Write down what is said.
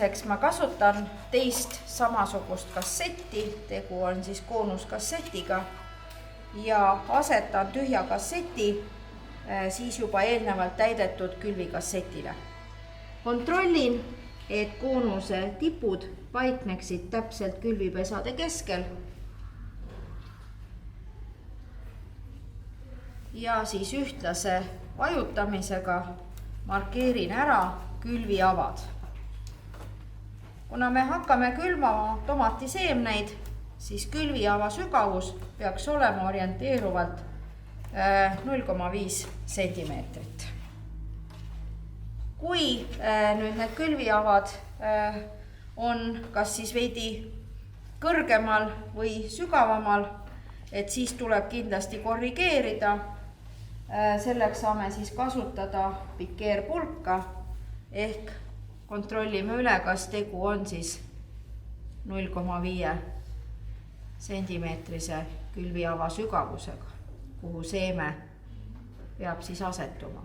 koonuseks ma kasutan teist samasugust kassetti, tegu on siis koonuskassetiga ja asetan tühja kasseti siis juba eelnevalt täidetud külvikassetile. Kontrollin, et koonuse tipud paikneksid täpselt külvipesade keskel. Ja siis ühtlase vajutamisega markeerin ära külviavad. Kuna me hakkame külvama tomatiseemneid, siis külviava sügavus peaks olema orienteeruvalt 0,5 sentimeetrit. Kui nüüd need külviavad on kas siis veidi kõrgemal või sügavamal, et siis tuleb kindlasti korrigeerida. Selleks saame siis kasutada pikeerpulka ehk kontrollime üle, kas tegu on siis 0,5 sentimeetrise külviava sügavusega, kuhu seeme peab siis asetuma.